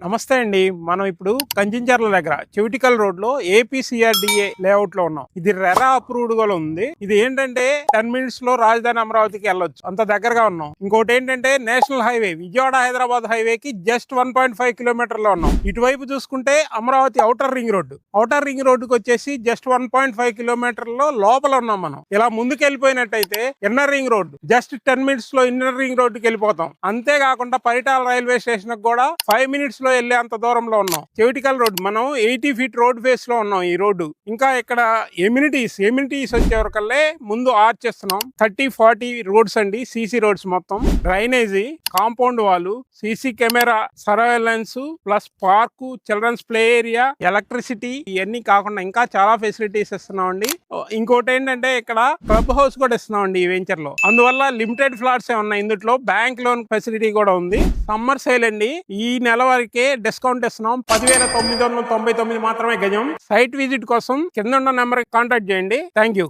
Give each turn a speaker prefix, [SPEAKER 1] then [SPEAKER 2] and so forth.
[SPEAKER 1] నమస్తే అండి. మనం ఇప్పుడు కంచించర్ల దగ్గర చెవిటికల్ రోడ్ లో ఏపీసీఆర్డీఏ లేఅవుట్ లో ఉన్నాం. ఇది రెరా అప్రూవ్డ్ గా ఉంది. ఇది ఏంటంటే 10 మినిట్స్ లో రాజధాని అమరావతికి వెళ్ళొచ్చు, అంత దగ్గరగా ఉన్నాం. ఇంకోటి ఏంటంటే national highway Vijayawada Hyderabad highway కి జస్ట్ 1.5 కిలోమీటర్ లో ఉన్నాం. ఇటువైపు చూసుకుంటే అమరావతి ఔటర్ రింగ్ రోడ్డుకి వచ్చేసి జస్ట్ 1.5 కిలోమీటర్ లో లోపల ఉన్నాం. మనం ఇలా ముందుకు వెళ్ళిపోయినట్టయితే inner ring road just 10 minutes లో ఇన్నర్ రింగ్ రోడ్డుకి వెళ్ళిపోతాం. అంతేకాకుండా పరిటాల రైల్వే స్టేషన్ కూడా 5 మినిట్స్ లో వెళ్లే అంత దూరంలో ఉన్నాం. చెవిటికల్ రోడ్ మనం 80 ఫీట్ రోడ్ ఫేస్ లో ఉన్నాం. ఈ రోడ్డు ఇంకా ఇక్కడ ఎమ్యూనిటీస్ వచ్చేవరకల్లే ముందు ఆర్చ్ చేస్తున్నాం. 30-40 రోడ్స్ అండి, సీసీ రోడ్స్ మొత్తం. Drainage, compound wall, CC camera, surveillance plus park, children's play area, electricity, ఇవన్నీ కాకుండా ఇంకా చాలా ఫెసిలిటీస్ ఇస్తున్నాం అండి. ఇంకోటి ఏంటంటే ఇక్కడ క్లబ్ హౌస్ కూడా ఇస్తున్నాం అండి ఈ వెంచర్ లో. అందువల్ల లిమిటెడ్ ఫ్లాట్స్ ఉన్నాయి. ఇందులో బ్యాంక్ లోన్ ఫెసిలిటీ కూడా ఉంది. సమ్మర్ సేల్ అండి, ఈ నెల వరకే డిస్కౌంట్ ఇస్తున్నాం. 10,999 మాత్రమే గజం. సైట్ విజిట్ కోసం కింద ఉన్న నెంబర్ కాంటాక్ట్ చేయండి. Thank you.